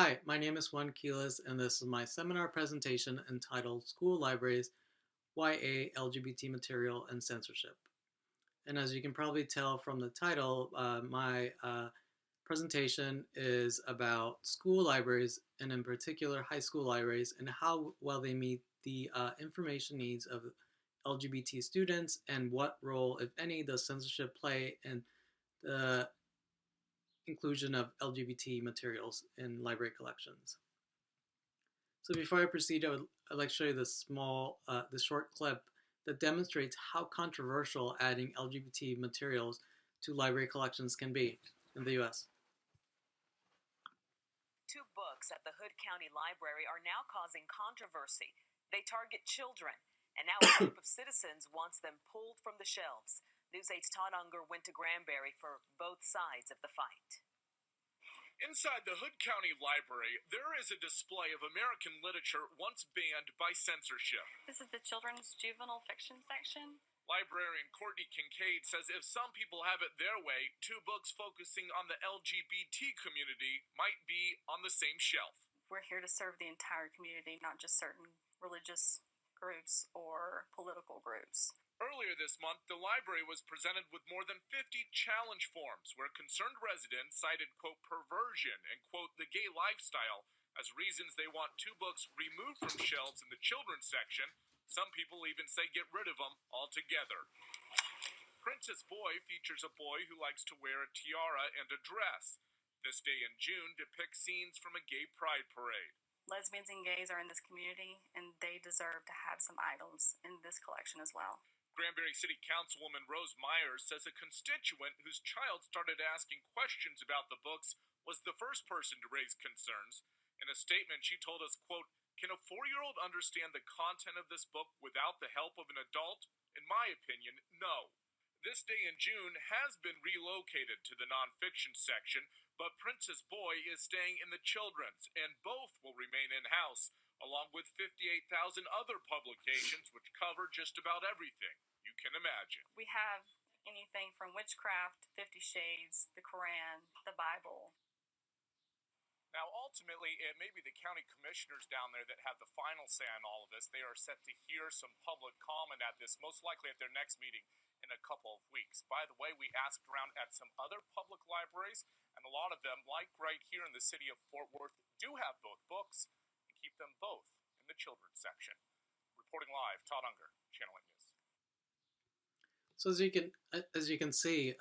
Hi, my name is Juan Quiles, and this is my seminar presentation entitled School Libraries, YA, LGBT Material, and Censorship. And as you can probably tell from the title, my presentation is about school libraries, and in particular high school libraries, and how well they meet the information needs of LGBT students, and what role, if any, does censorship play in the inclusion of LGBT materials in library collections. So before I proceed, I'd like to show you this short clip that demonstrates how controversial adding LGBT materials to library collections can be in the U.S. Two books at the Hood County Library are now causing controversy. They target children, and now a group of citizens wants them pulled from the shelves. News 8's Todd Unger went to Granbury for both sides of the fight. Inside the Hood County Library, there is a display of American literature once banned by censorship. This is the children's juvenile fiction section. Librarian Courtney Kincaid says if some people have it their way, two books focusing on the LGBT community might be on the same shelf. We're here to serve the entire community, not just certain religious groups or political groups. Earlier this month, the library was presented with more than 50 challenge forms where concerned residents cited, quote, perversion and, quote, the gay lifestyle as reasons they want two books removed from shelves in the children's section. Some people even say get rid of them altogether. Princess Boy features a boy who likes to wear a tiara and a dress. This Day in June depicts scenes from a gay pride parade. Lesbians and gays are in this community, and they deserve to have some items in this collection as well. Granbury City Councilwoman Rose Myers says a constituent whose child started asking questions about the books was the first person to raise concerns. In a statement, she told us, quote, can a 4-year-old understand the content of this book without the help of an adult? In my opinion, no. This Day in June has been relocated to the nonfiction section, but Princess Boy is staying in the children's, and both will remain in-house, along with 58,000 other publications which cover just about everything you can imagine. We have anything from witchcraft, 50 Shades, the Quran, the Bible. Now, ultimately, it may be the county commissioners down there that have the final say on all of this. They are set to hear some public comment at this, most likely at their next meeting in a couple of weeks. By the way, we asked around at some other public libraries, and a lot of them, like right here in the city of Fort Worth, do have both books and keep them both in the children's section. Reporting live, Todd Unger, Channel 8 News. So as you can see,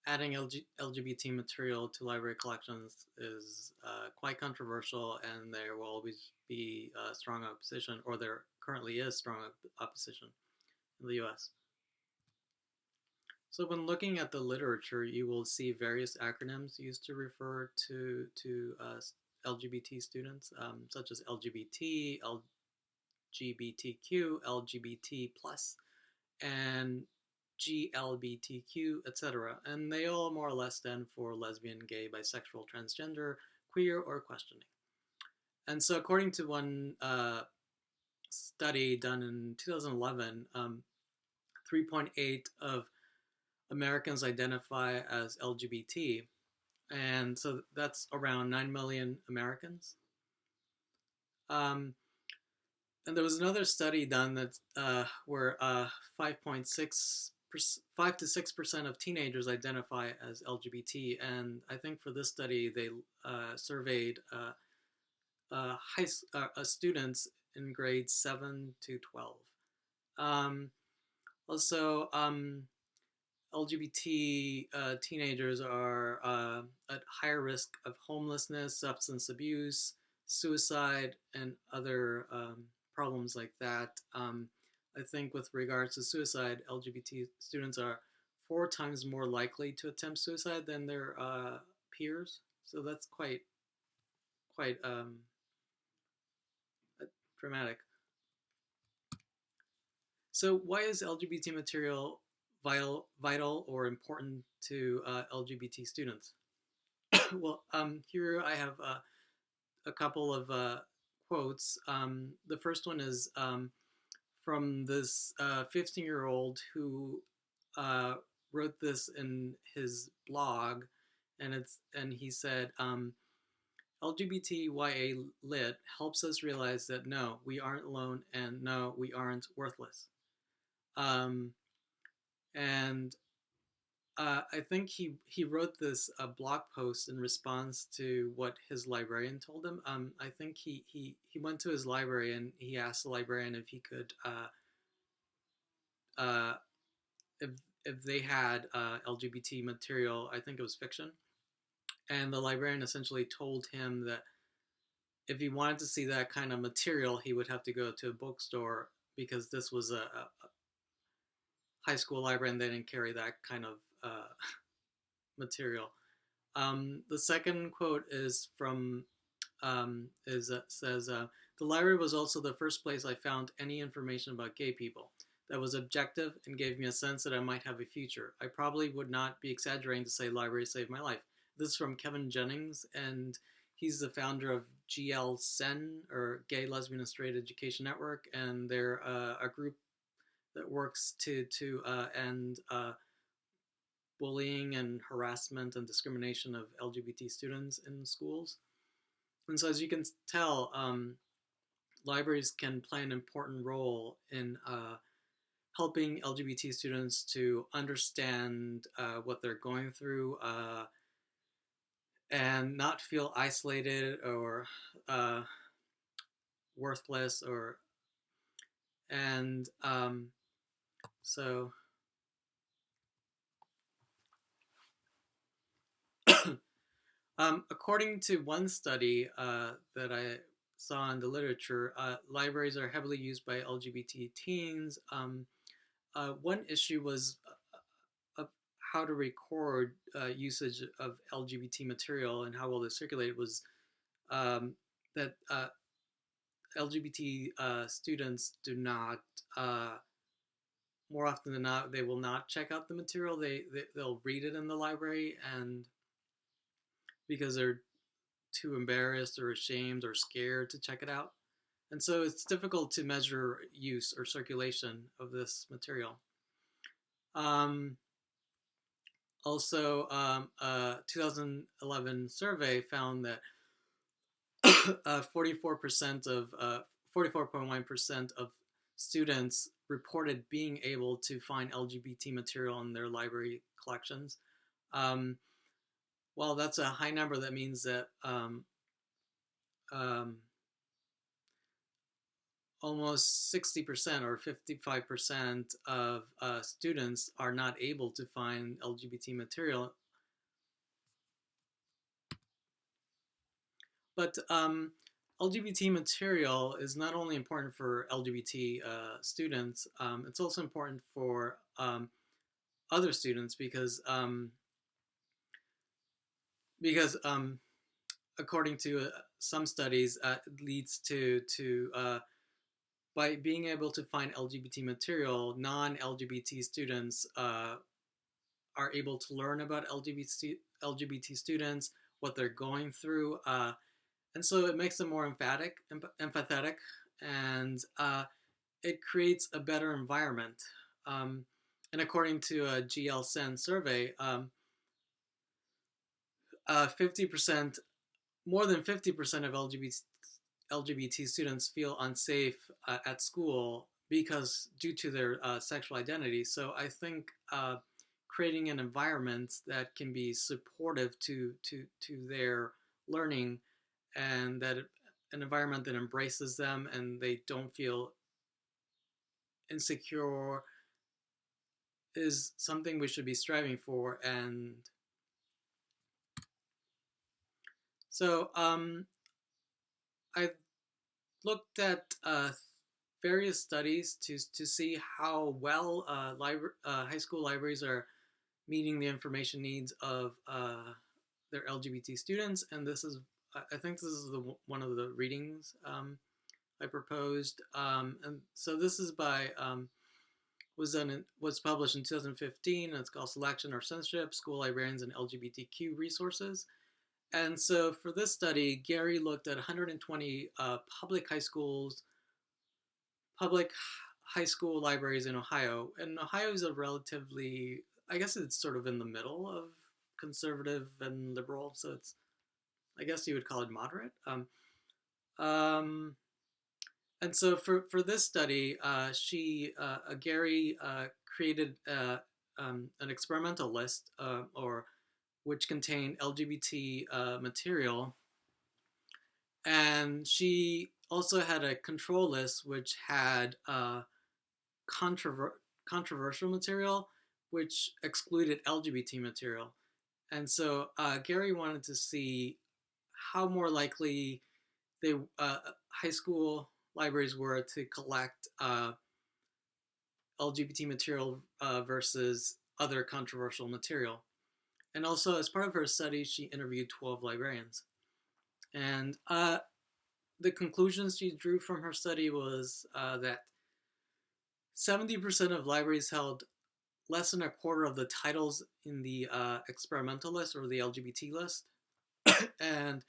adding LGBT material to library collections is quite controversial, and there will always be strong opposition, or there currently is strong opposition in the U.S. So when looking at the literature, you will see various acronyms used to refer to LGBT students, such as LGBT, LGBTQ, LGBT+, and GLBTQ, etc. And they all more or less stand for lesbian, gay, bisexual, transgender, queer, or questioning. And so according to one study done in 2011, 3.8 of Americans identify as LGBT, and so that's around 9 million Americans. And there was another study done that where 5 to 6% of teenagers identify as LGBT, and I think for this study they surveyed students in grades 7 to 12. Also, LGBT teenagers are at higher risk of homelessness, substance abuse, suicide, and other problems like that. I think with regards to suicide, LGBT students are 4 times more likely to attempt suicide than their peers. So that's quite dramatic. So why is LGBT material vital or important to LGBT students? Well, here I have a couple of quotes. The first one is from this 15-year-old who wrote this in his blog, and he said, LGBTYA lit helps us realize that no, we aren't alone, and no, we aren't worthless. Um, and I think he wrote this blog post in response to what his librarian told him. I think he went to his library and he asked the librarian if he could uh, if if they had LGBT material. I think it was fiction, and the librarian essentially told him that if he wanted to see that kind of material, he would have to go to a bookstore because this was a high school library and they didn't carry that kind of material. The second quote is from says the library was also the first place I found any information about gay people that was objective and gave me a sense that I might have a future. I probably would not be exaggerating to say library saved my life. This is from Kevin Jennings, and he's the founder of GL-SEN, or Gay, Lesbian, and Straight Education Network, and they're a group that works to end bullying and harassment and discrimination of LGBT students in schools. And so, as you can tell, libraries can play an important role in helping LGBT students to understand what they're going through and not feel isolated or uh, worthless or and so according to one study that I saw in the literature, libraries are heavily used by LGBT teens. One issue was of how to record usage of LGBT material and how well they circulate was that LGBT students do not, more often than not, they will not check out the material. They'll read it in the library, and because they're too embarrassed or ashamed or scared to check it out. And so it's difficult to measure use or circulation of this material. Um, Also, a 2011 survey found that 44% of 44.1% of students reported being able to find LGBT material in their library collections. Um, while that's a high number, that means that um, almost 60% or 55% of students are not able to find LGBT material. But LGBT material is not only important for LGBT students, it's also important for other students because according to some studies, it leads to by being able to find LGBT material, non-LGBT students are able to learn about LGBT students, what they're going through, and so it makes them more empathetic, and it creates a better environment. Um, and according to a GL-SEN survey, 50%, more than 50% of LGBT students feel unsafe at school because due to their sexual identity. So I think creating an environment that can be supportive to their learning, and that an environment that embraces them and they don't feel insecure is something we should be striving for. And so I looked at various studies to see how well high school libraries are meeting the information needs of their LGBT students, and this is I think this is one of the readings I proposed, and so this is by was published in 2015, and it's called Selection or Censorship: School Librarians and LGBTQ Resources. And so for this study, Gary looked at 120 public high school libraries in Ohio. And Ohio is a relatively, I guess it's sort of in the middle of conservative and liberal, so it's I guess you would call it moderate. Um, and so for this study, Gary created an experimental list, or which contained LGBT material, and she also had a control list which had controversial material, which excluded LGBT material. And so Gary wanted to see how more likely they high school libraries were to collect LGBT material versus other controversial material. And also, as part of her study, she interviewed 12 librarians. And the conclusions she drew from her study was that 70% of libraries held less than a quarter of the titles in the experimental list or the LGBT list, and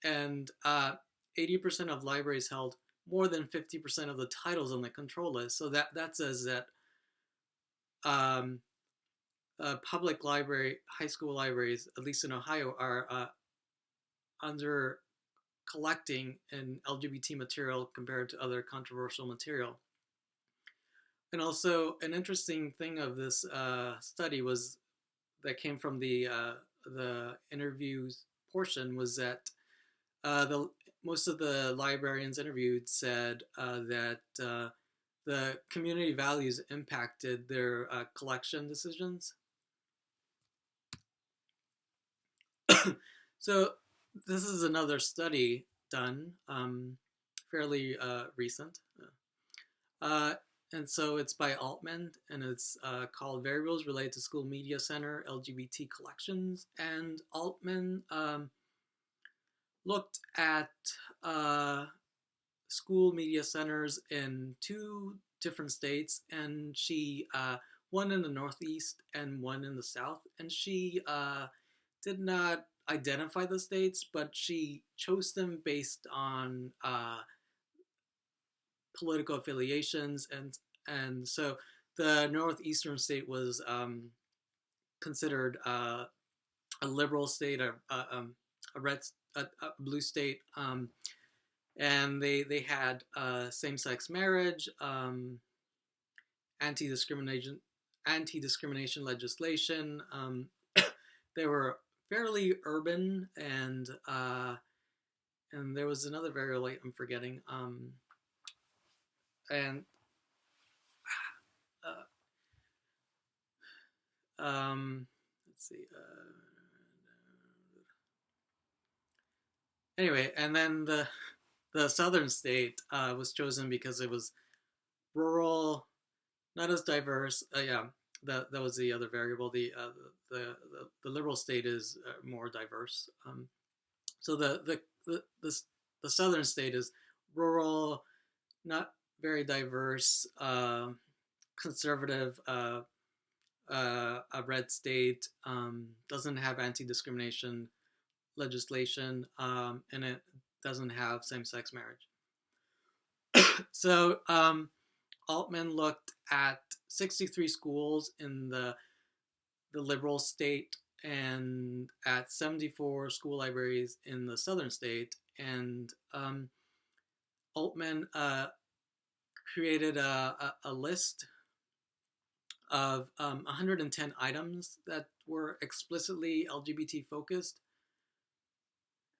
and 80% of libraries held more than 50% of the titles on the control list. So that says that um, public library, high school libraries, at least in Ohio, are under collecting in LGBT material compared to other controversial material. And also, an interesting thing of this study was that came from the interviews portion was that the most of the librarians interviewed said that the community values impacted their collection decisions. So this is another study done, fairly recent. Uh, and so it's by Altman, and it's called Variables Related to School Media Center LGBT Collections. And Altman looked at school media centers in two different states, and she one in the Northeast and one in the South, and she did not identify the states, but she chose them based on political affiliations, and so the northeastern state was considered a liberal state, a red, a blue state, and they had same-sex marriage, anti-discrimination legislation. They were fairly urban, and there was another variable I'm forgetting, and let's see. Anyway, and then the southern state was chosen because it was rural, not as diverse. Yeah, that was the other variable. The liberal state is more diverse. So the southern state is rural, not very diverse, conservative, a red state, doesn't have anti-discrimination legislation, and it doesn't have same-sex marriage. So Altman looked at 63 schools in the liberal state and at 74 school libraries in the southern state, and Altman created a list of 110 items that were explicitly LGBT focused,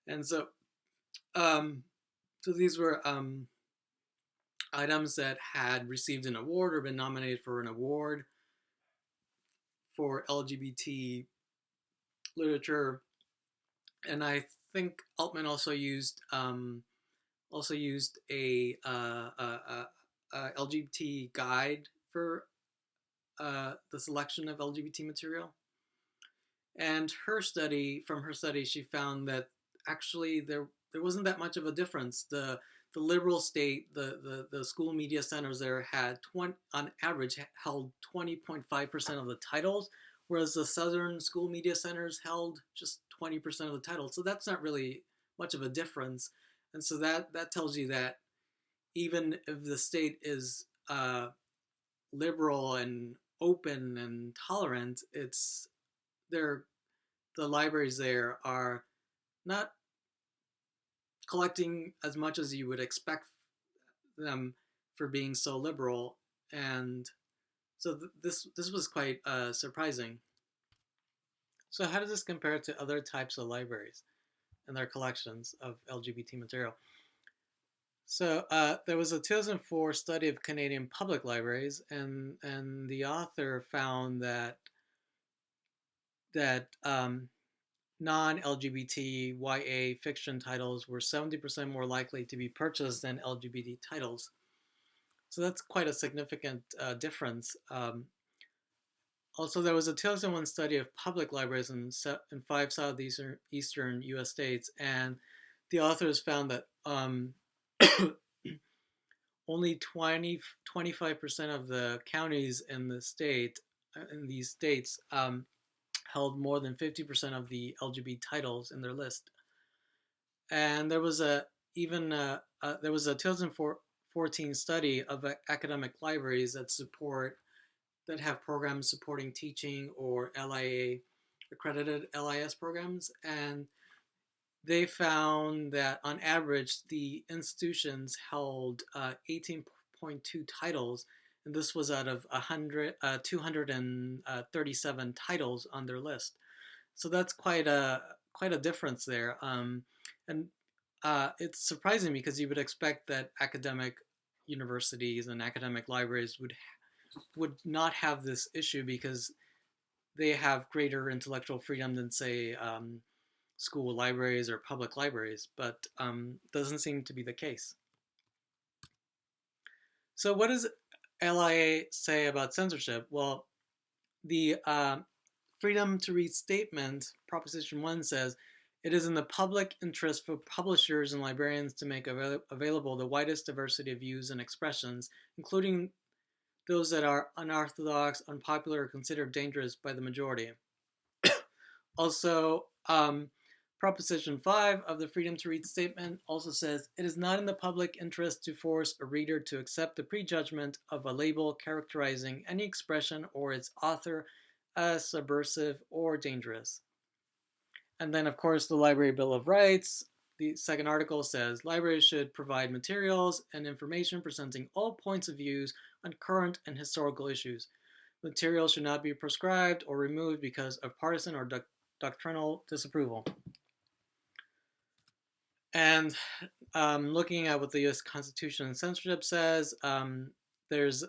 and so these were items that had received an award or been nominated for an award for LGBT literature, and I think Altman also used a LGBT guide for the selection of LGBT material. And from her study, she found that actually there wasn't that much of a difference. The liberal state, the school media centers there had on average held 20.5% of the titles, whereas the southern school media centers held just 20% of the titles. So that's not really much of a difference. And so that tells you that even if the state is liberal and open and tolerant, the libraries there are not collecting as much as you would expect them for being so liberal, and so this was quite surprising. So how does this compare to other types of libraries and their collections of LGBT material? So there was a 2004 study of Canadian public libraries, and the author found that non-LGBT YA fiction titles were 70% more likely to be purchased than LGBT titles. So that's quite a significant difference. Also, there was a 2001 study of public libraries in 5 southeastern U.S. states, and the authors found that only 25% of the counties in the state, in these states, held more than 50% of the LGBT titles in their list. And there was a 2014 study of academic libraries that have programs supporting teaching or LIA accredited LIS programs, and they found that on average the institutions held 18.2 titles, and this was out of 237 titles on their list. So that's quite a difference there, and it's surprising because you would expect that academic universities and academic libraries would not have this issue because they have greater intellectual freedom than, say, school libraries or public libraries, but doesn't seem to be the case. So what does LIA say about censorship? Well, the freedom to read statement, Proposition 1 says, it is in the public interest for publishers and librarians to make available the widest diversity of views and expressions, including those that are unorthodox, unpopular, or considered dangerous by the majority. Also, Proposition 5 of the Freedom to Read Statement also says, it is not in the public interest to force a reader to accept the prejudgment of a label characterizing any expression or its author as subversive or dangerous. And then, of course, the Library Bill of Rights, the second article says, libraries should provide materials and information presenting all points of views on current and historical issues. Materials should not be proscribed or removed because of partisan or doctrinal disapproval. And looking at what the U.S. Constitution and censorship says, there's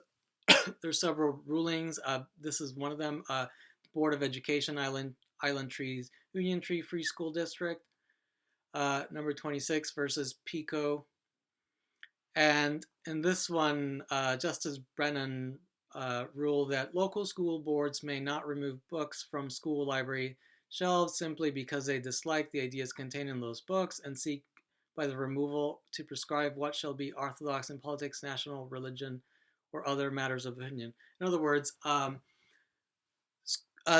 several rulings. This is one of them. Board of Education, Island Trees, Union Tree Free School District, number 26 versus PICO. And in this one, Justice Brennan ruled that local school boards may not remove books from school library shelves simply because they dislike the ideas contained in those books and seek by the removal to prescribe what shall be orthodox in politics, national religion, or other matters of opinion. In other words,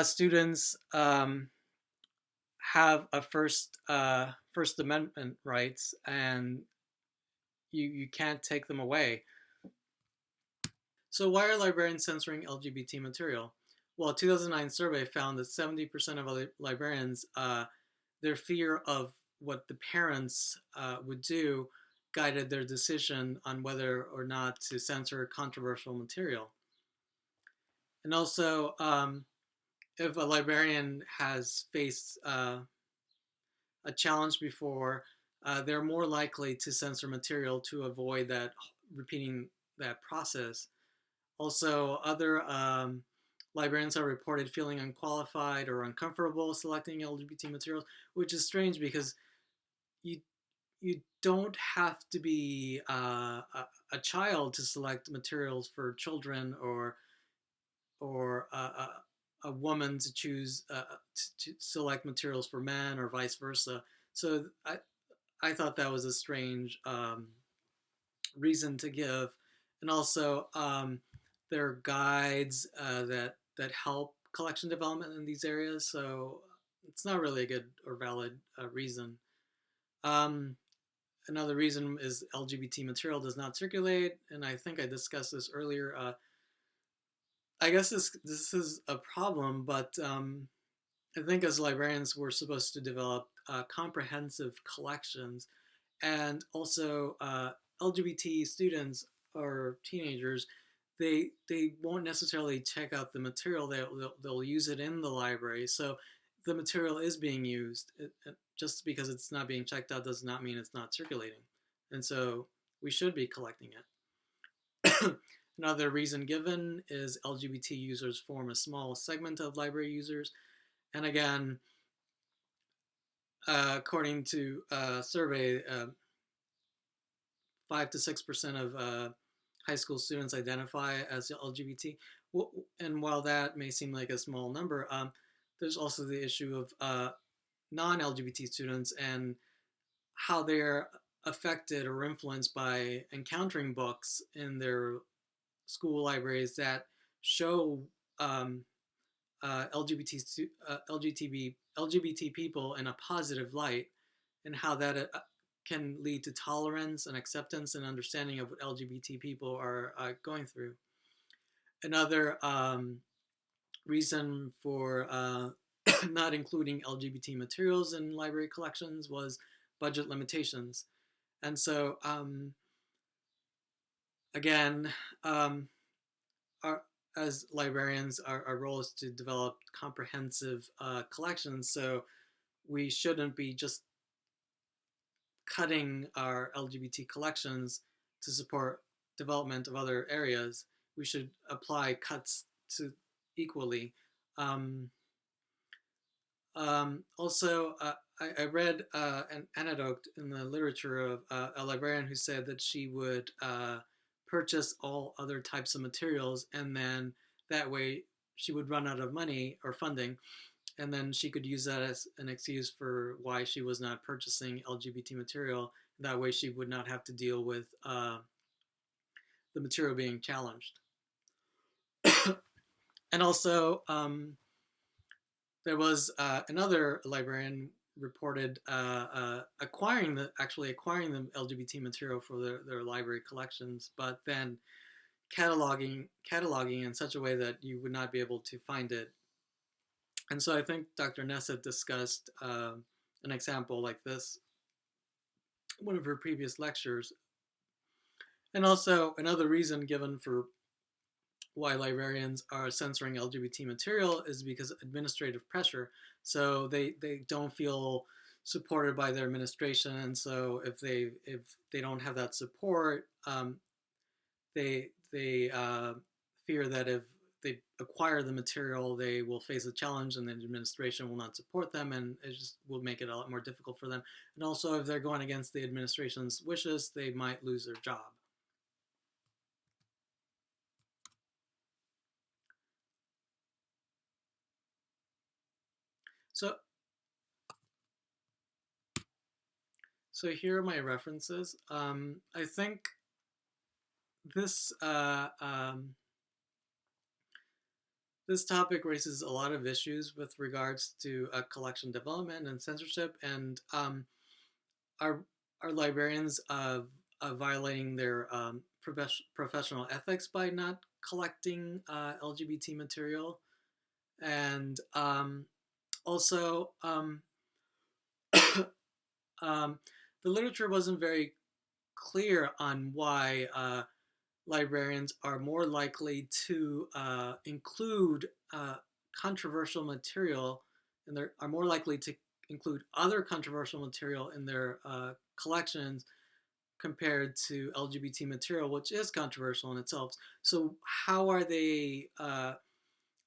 students have a First Amendment rights, and you can't take them away. So why are librarians censoring LGBT material? Well, a 2009 survey found that 70% of librarians, their fear of what the parents would do guided their decision on whether or not to censor controversial material. And also, if a librarian has faced a challenge before, they're more likely to censor material to avoid that repeating that process. Also, other librarians are reported feeling unqualified or uncomfortable selecting LGBT materials, which is strange because you don't have to be a child to select materials for children, or a woman to choose to select materials for men, or vice versa. So I thought that was a strange reason to give. And also, there are guides that help collection development in these areas, so it's not really a good or valid reason. Another reason is LGBT material does not circulate, and I think I discussed this earlier. I guess this is a problem, but I think as librarians we're supposed to develop comprehensive collections, and also LGBT students or teenagers, they won't necessarily check out the material. They'll use it in the library. So the material is being used. Just because it's not being checked out does not mean it's not circulating. And so we should be collecting it. Another reason given is LGBT users form a small segment of library users. And again, according to a survey, 5 to 6% of high school students identify as LGBT. And while that may seem like a small number, there's also the issue of non-LGBT students and how they're affected or influenced by encountering books in their school libraries that show LGBT people in a positive light, and how that can lead to tolerance and acceptance and understanding of what LGBT people are going through. Another reason for not including LGBT materials in library collections was budget limitations. And so, again, our, as librarians, our role is to develop comprehensive collections, so we shouldn't be just cutting our LGBT collections to support development of other areas. We should apply cuts to equally. Also, I read an anecdote in the literature of a librarian who said that she would purchase all other types of materials, and then that way she would run out of money or funding, and then she could use that as an excuse for why she was not purchasing LGBT material. That way she would not have to deal with the material being challenged. And also, there was another librarian reported acquiring the LGBT material for their library collections, but then cataloging in such a way that you would not be able to find it. And so I think Dr. Ness had discussed an example like this in one of her previous lectures. And also another reason given for why librarians are censoring LGBT material is because of administrative pressure. So they don't feel supported by their administration, and so if they don't have that support, they fear that if they acquire the material, they will face a challenge, and the administration will not support them, and it just will make it a lot more difficult for them. And also, if they're going against the administration's wishes, they might lose their job. So here are my references. I think this this topic raises a lot of issues with regards to collection development and censorship, and our librarians violating their professional ethics by not collecting LGBT material, and also the literature wasn't very clear on why librarians are more likely to include controversial material, and they are more likely to include other controversial material in their collections compared to LGBT material, which is controversial in itself. So how are they?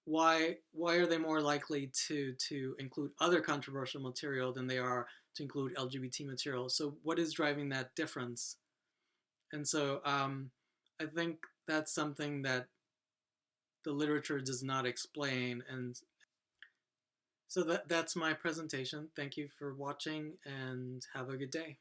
Why are they more likely to include other controversial material than they are to include LGBT material? So what is driving that difference? And so I think that's something that the literature does not explain. And so that's my presentation. Thank you for watching, and have a good day.